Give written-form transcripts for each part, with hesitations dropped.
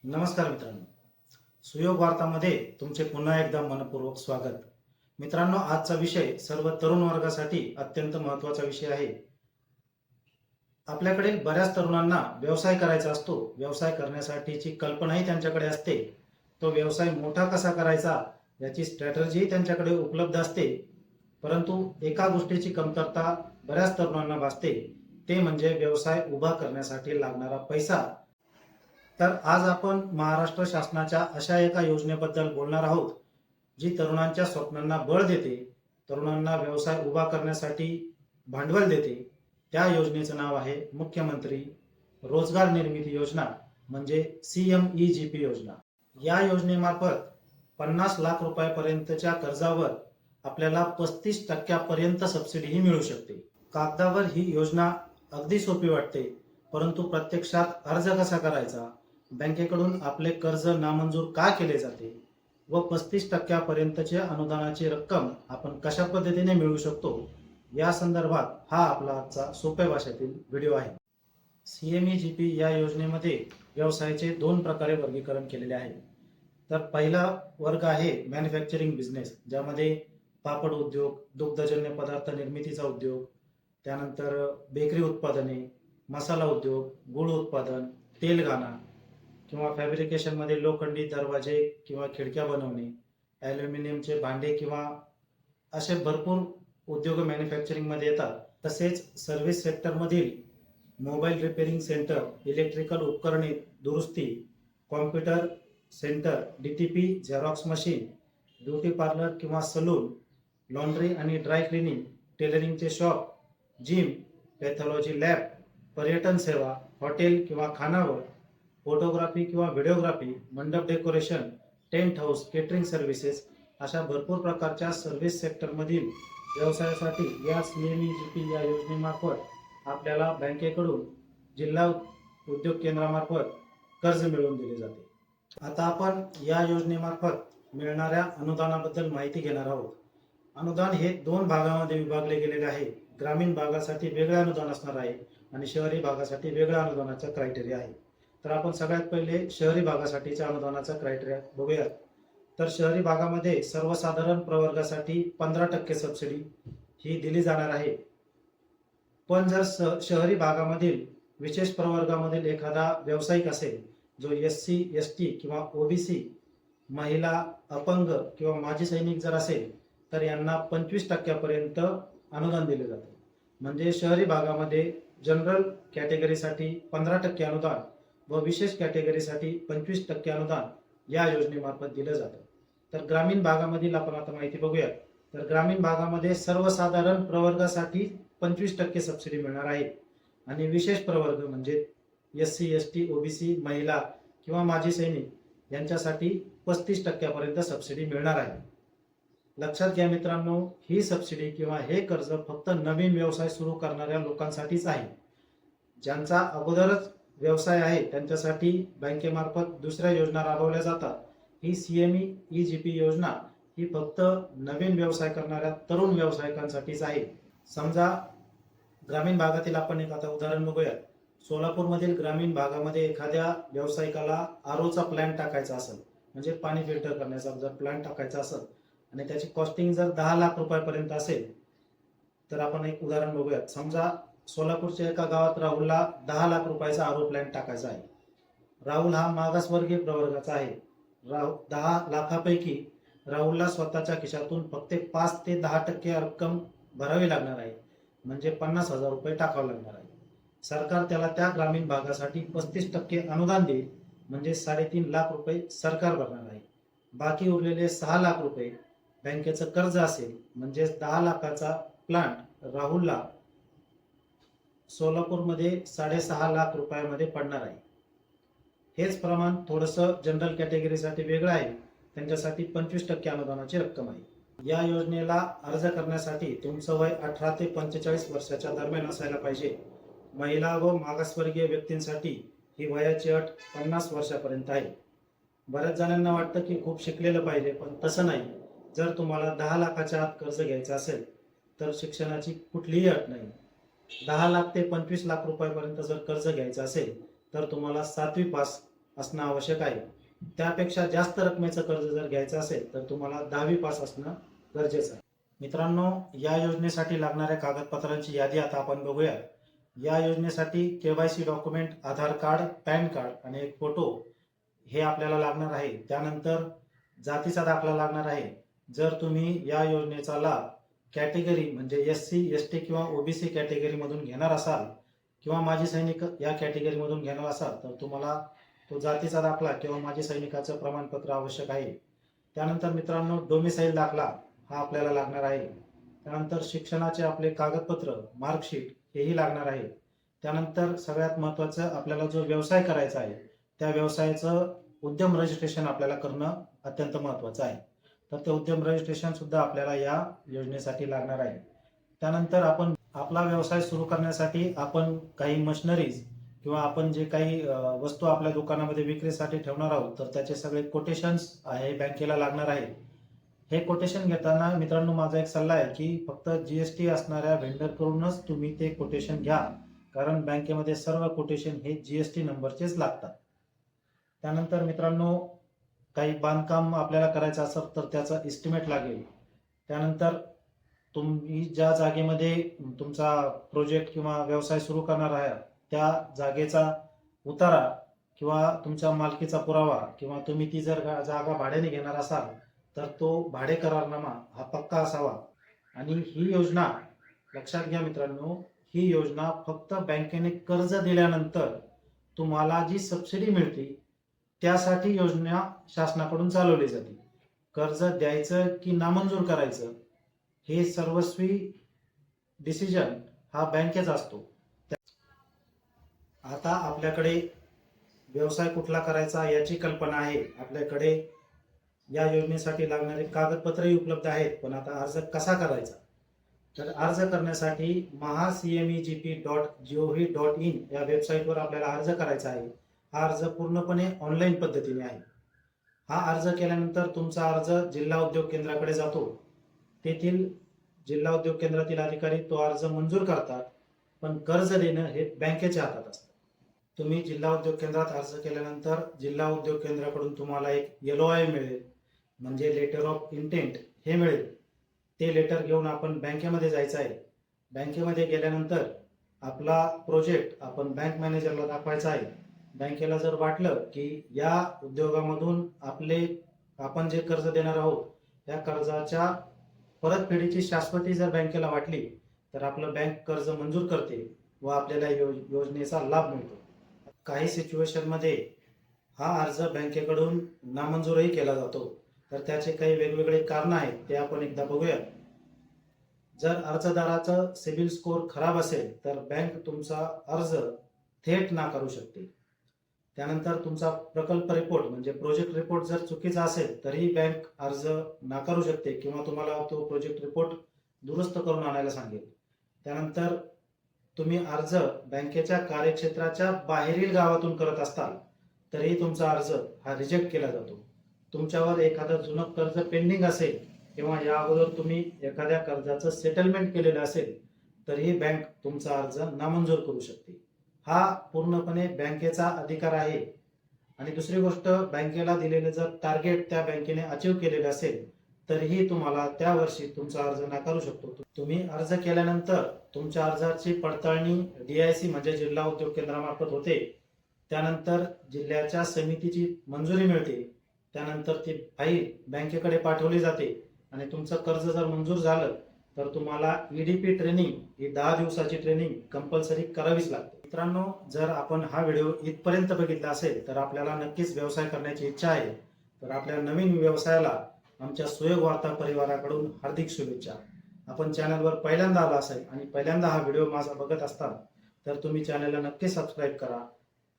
नमस्कार मित्रांनो, सुयोग वार्तामध्ये तुमचे पुन्हा एकदा मनपूर्वक स्वागत. मित्रांनो, आजचा विषय सर्व तरुण वर्गासाठी अत्यंत महत्त्वाचा विषय आहे. आपल्याकडे बऱ्याच तरुणांना व्यवसाय करायचा असतो. व्यवसाय करण्यासाठीची कल्पनाही त्यांच्याकडे असते. तो व्यवसाय मोठा कसा करायचा याची स्ट्रॅटर्जी त्यांच्याकडे उपलब्ध असते. परंतु एका गोष्टीची कमतरता बऱ्याच तरुणांना भासते, ते म्हणजे व्यवसाय उभा करण्यासाठी लागणारा पैसा. तर आज आपण महाराष्ट्र शासनाच्या अशा एका योजनेबद्दल बोलणार आहोत, जी तरुणांच्या स्वप्नांना बळ देते, तरुणांना व्यवसाय उभा करण्यासाठी भांडवल देते. त्या योजनेचं नाव आहे मुख्यमंत्री रोजगार निर्मिती योजना, म्हणजे CMEGP योजना. या योजनेमार्फत 50 लाख रुपयापर्यंतच्या कर्जावर आपल्याला 35% सबसिडीही मिळू शकते. कागदावर ही योजना अगदी सोपी वाटते, परंतु प्रत्यक्षात अर्ज कसा करायचा, बँकेकडून आपले कर्ज नामंजूर का केले जाते व 35% अनुदानाची रक्कम आपण कशा पद्धतीने मिळवू शकतो, या संदर्भात हा आपला आजचा सोप्या भाषेतील व्हिडिओ आहे. CMEGP या योजनेमध्ये व्यवसायाचे 2 प्रकारे वर्गीकरण केलेले आहे. तर पहिला वर्ग आहे मॅन्युफॅक्चरिंग बिझनेस, ज्यामध्ये पापड उद्योग, दुग्धजन्य पदार्थ निर्मितीचा उद्योग, त्यानंतर बेकरी उत्पादने, मसाला उद्योग, गूळ उत्पादन, तेलघाणा किंवा फॅब्रिकेशनमध्ये लोखंडी दरवाजे किंवा खिडक्या बनवणे, ॲल्युमिनियमचे भांडे किंवा असे भरपूर उद्योग मॅन्युफॅक्चरिंगमध्ये येतात. तसेच सर्व्हिस सेक्टरमधील मोबाईल रिपेअरिंग सेंटर, इलेक्ट्रिकल उपकरणे दुरुस्ती, computer centre, DTP, xerox machine, beauty parlour किंवा सलून, लॉन्ड्री आणि ड्राय क्लिनिंग, टेलरिंगचे शॉप, जिम, पॅथॉलॉजी लॅब, पर्यटन सेवा, हॉटेल किंवा खानावळ, फोटोग्राफी किंवा व्हिडिओग्राफी, मंडप decoration, tent house, catering services, अशा भरपूर प्रकारच्या सर्व्हिस सेक्टरमधील व्यवसायासाठी या CMEGP या योजनेमार्फत आपल्याला बँकेकडून जिल्हा उद्योग केंद्रामार्फत कर्ज मिळवून दिले जाते. आता आपण या योजनेमार्फत मिळणाऱ्या अनुदानाबद्दल माहिती घेणार आहोत. अनुदान हे 2 भागामध्ये विभागले गेलेले आहे. ग्रामीण भागासाठी वेगळे अनुदान असणार आहे आणि शहरी भागासाठी वेगळ्या अनुदानाचा क्रायटेरिया आहे. तर आपण सगळ्यात पहिले शहरी भागासाठीच्या अनुदानाचा क्रायटेरिया बघूयात. तर शहरी भागामध्ये सर्वसाधारण प्रवर्गासाठी 15% सबसिडी ही दिली जाणार आहे. पण जर शहरी भागामधील विशेष प्रवर्गामधील एखादा व्यावसायिक असेल, जो SC, ST किंवा OBC, महिला, अपंग किंवा माजी सैनिक जर असेल, तर यांना 25% अनुदान दिले जाते. म्हणजे शहरी भागामध्ये जनरल कॅटेगरीसाठी 15% अनुदान व विशेष कॅटेगरीसाठी 25% अनुदान या योजनेमार्फत दिलं जातं. तर ग्रामीण भागामधील आपण आता माहिती बघूया. तर ग्रामीण भागामध्ये सर्वसाधारण प्रवर्गासाठी 25% सबसिडी मिळणार आहे आणि विशेष प्रवर्ग म्हणजे SC, ST, OBC, महिला किंवा माजी सैनिक यांच्यासाठी 35% सबसिडी मिळणार आहे. लक्षात घ्या मित्रांनो, ही सबसिडी किंवा हे कर्ज फक्त नवीन व्यवसाय सुरू करणाऱ्या लोकांसाठीच आहे. ज्यांचा अगोदरच व्यवसाय आहे त्यांच्यासाठी बँकेमार्फत दुसऱ्या योजना राबवल्या जातात. ही CMEGP योजना ही फक्त नवीन व्यवसाय करणाऱ्या तरुण व्यावसायिकांसाठीच आहे. समजा ग्रामीण भागातील आपण एक आता उदाहरण बघूया. सोलापूरमधील ग्रामीण भागामध्ये एखाद्या व्यावसायिकाला RO प्लॅन टाकायचा असेल, म्हणजे पाणी फिल्टर करण्याचा जर प्लॅन टाकायचा असेल आणि त्याची कॉस्टिंग जर 10 लाख रुपयापर्यंत असेल, तर आपण एक उदाहरण बघूयात. समजा सोलापूरच्या एका गावात राहुलला 10 लाख रुपयाचा RO प्लॅन टाकायचा आहे. राहुल हा मागासवर्गीय प्रवर्गाचा आहे. 10 लाखापैकी राहुलला स्वतःच्या खिशातून फक्त 5 ते 10% रक्कम भरावी लागणार आहे, म्हणजे 50,000 रुपये टाकावे लागणार आहे. सरकार त्याला त्या ग्रामीण भागासाठी 35% अनुदान देईल, म्हणजे 3.5 लाख रुपये सरकार भरणार आहे. बाकी उरलेले 6 लाख रुपये बँकेचं कर्ज असेल, म्हणजे 10 लाखाचा प्लांट राहुलला सोलापूरमध्ये 6.5 लाख रुपयामध्ये पडणार आहे. हेच प्रमाण थोडंसं जनरल कॅटेगरीसाठी वेगळं आहे, त्यांच्यासाठी 25% अनुदानाची रक्कम आहे. या योजनेला अर्ज करण्यासाठी तुमचं वय 18 ते 45 वर्षाच्या दरम्यान असायला पाहिजे. महिला व मागासवर्गीय व्यक्तींसाठी ही वयाची अट 50 वर्षापर्यंत आहे. बऱ्याच जणांना वाटतं की खूप शिकलेलं पाहिजे, पण तसं नाही. जर तुम्हाला 10 लाखाच्या आत कर्ज घ्यायचं असेल तर शिक्षणाची कुठलीही अट नाही. 10 लाख ते 25 लाख रुपयापर्यंत जर कर्ज घ्यायचं असेल तर तुम्हाला 7वी पास असणं आवश्यक आहे. त्यापेक्षा जास्त रकमेचं कर्ज जर घ्यायचं असेल तर तुम्हाला 10वी पास असणं गरजेचं आहे. मित्रांनो, या योजनेसाठी लागणाऱ्या कागदपत्रांची यादी आता आपण बघूया. या योजनेसाठी केवायसी डॉक्युमेंट, आधार कार्ड, पॅन कार्ड आणि एक फोटो हे आपल्याला लागणार आहे. त्यानंतर जातीचा दाखला लागणार आहे. जर तुम्ही या योजनेचा लाभ कॅटेगरी म्हणजे SC, ST किंवा OBC कॅटेगरीमधून घेणार असाल किंवा माजी सैनिक या कॅटेगरीमधून घेणार असाल तर तुम्हाला तो जातीचा दाखला किंवा माजी सैनिकाचं प्रमाणपत्र आवश्यक आहे. त्यानंतर मित्रांनो, डोमिसाईल दाखला हा आपल्याला लागणार आहे. त्यानंतर शिक्षणाचे आपले कागदपत्र, मार्कशीट हेही लागणार आहे. त्यानंतर सगळ्यात महत्त्वाचं, आपल्याला जो व्यवसाय करायचा आहे त्या व्यवसायाचं उद्यम रजिस्ट्रेशन आपल्याला करणं अत्यंत महत्त्वाचं आहे. तर ते उद्यम रजिस्ट्रेशन सुद्धा आपल्याला या योजनेसाठी लागणार आहे. त्यानंतर आपण आपला व्यवसाय सुरू करण्यासाठी आपण काही मशिनरीज किंवा आपण जे काही वस्तू आपल्या दुकानामध्ये विक्रीसाठी ठेवणार आहोत तर त्याचे सगळे कोटेशन्स आहे बँकेला लागणार आहे. हे कोटेशन घेताना मित्रांनो, माझा एक सल्ला आहे की फक्त GST असणाऱ्या व्हेंडरकडूनच तुम्ही ते कोटेशन घ्या, कारण बँकेमध्ये सर्व कोटेशन हे GST नंबरचेच लागतात. त्यानंतर मित्रांनो, काही बांधकाम आपल्याला करायचं असेल तर त्याचा एस्टिमेट लागेल. त्यानंतर तुम्ही ज्या जागेमध्ये तुमचा प्रोजेक्ट किंवा व्यवसाय सुरू करणार आहात त्या जागेचा उतारा किंवा तुमच्या मालकीचा पुरावा किंवा तुम्ही ती जर जागा भाड्याने घेणार असाल तर तो भाडे करारनामा हा पक्का असावा. आणि ही योजना लक्षात घ्या मित्रांनो, ही योजना फक्त बँकेने कर्ज दिल्यानंतर तुम्हाला जी सबसिडी मिळते त्यासाठी योजना शासनाकडून चालवली जाते. कर्ज द्यायचं की नामंजूर करायचं हे सर्वस्वी डिसिजन हा बँकेचा असतो. आता आपल्याकडे व्यवसाय कुठला करायचा याची कल्पना आहे, आपल्याकडे या योजनेसाठी लागणारे कागदपत्रही उपलब्ध आहेत. पण आता अर्ज कसा करायचा, तर अर्ज करण्यासाठी mahacmegp.gov.in या वेबसाईटवर आपल्याला अर्ज करायचा आहे. हा अर्ज पूर्णपणे ऑनलाईन पद्धतीने आहे. हा अर्ज केल्यानंतर तुमचा अर्ज जिल्हा उद्योग केंद्राकडे जातो. तेथील जिल्हा उद्योग केंद्रातील अधिकारी तो अर्ज मंजूर करतात. पण कर्ज देणं हे बँकेच्या हातात असतं. तुम्ही जिल्हा उद्योग केंद्रात अर्ज केल्यानंतर जिल्हा उद्योग केंद्राकडून तुम्हाला एक LOI मिळेल, म्हणजे लेटर ऑफ इंटेंट हे मिळेल. ते लेटर घेऊन आपण बँकेमध्ये जायचं आहे. बँकेमध्ये गेल्यानंतर आपला प्रोजेक्ट आपण बँक मॅनेजरला दाखवायचा आहे. बँकेला जर वाटलं की या उद्योगामधून आपण जे कर्ज देणार आहोत या कर्जाच्या परतफेडीची शाश्वती जर बँकेला वाटली तर आपलं बँक कर्ज मंजूर करते व आपल्याला योजनेचा लाभ मिळतो. काही सिच्युएशनमध्ये हा अर्ज बँकेकडून नामंजूरही केला जातो. तर त्याचे काही वेगवेगळे कारण आहेत, ते आपण एकदा बघूया. जर अर्जदाराचं सिबिल स्कोअर खराब असेल तर बँक तुमचा अर्ज थेट नाकारू शकते. त्यानंतर तुमचा प्रकल्प रिपोर्ट म्हणजे प्रोजेक्ट रिपोर्ट जर चुकीचा असेल तरीही बँक अर्ज नाकारू शकते किंवा तुम्हाला तो प्रोजेक्ट रिपोर्ट दुरुस्त करून आणायला सांगेल. त्यानंतर तुम्ही अर्ज बँकेच्या कार्यक्षेत्राच्या बाहेरील गावातून करत असाल तरीही तुमचा अर्ज हा रिजेक्ट केला जातो. तुमच्यावर एखादं जुनं कर्ज पेंडिंग असेल किंवा या अगोदर तुम्ही एखाद्या कर्जाचं सेटलमेंट केलेलं असेल तरीही बँक तुमचा अर्ज नामंजूर करू शकते. हा पूर्णपणे बँकेचा अधिकार आहे. आणि दुसरी गोष्ट, बँकेला दिलेलं जर टार्गेट त्या बँकेने अचीव केलेलं असेल तरीही तुम्हाला त्या वर्षी तुमचा अर्ज नाकारू शकतो. तुम्ही अर्ज केल्यानंतर तुमच्या अर्जाची पडताळणी DIC म्हणजे जिल्हा उद्योग केंद्रामार्फत होते. त्यानंतर जिल्ह्याच्या समितीची मंजुरी मिळते. त्यानंतर ती फाईल बँकेकडे पाठवली जाते आणि तुमचं कर्ज जर मंजूर झालं तर तुम्हाला EDP ट्रेनिंग ही 10 दिवसाची ट्रेनिंग कंपल्सरी करावीच लागते. मित्रांनो, जर आपण हा व्हिडिओ इथपर्यंत बघितला असेल तर आपल्याला नक्कीच व्यवसाय करण्याची इच्छा आहे. तर आपल्या नवीन व्यवसायाला आमच्या सुयोग वार्ता परिवाराकडून हार्दिक शुभेच्छा. आपण चॅनलवर पहिल्यांदा आला असेल आणि पहिल्यांदा हा व्हिडिओ माझा बघत असताल तर तुम्ही चॅनलला नक्की सबस्क्राईब करा,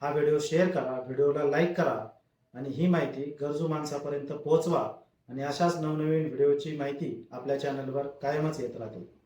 हा व्हिडिओ शेअर करा, व्हिडिओला लाईक करा आणि ही माहिती गरजू माणसापर्यंत पोहोचवा. आणि अशाच नवनवीन व्हिडिओची माहिती आपल्या चॅनलवर कायमच येत राहते.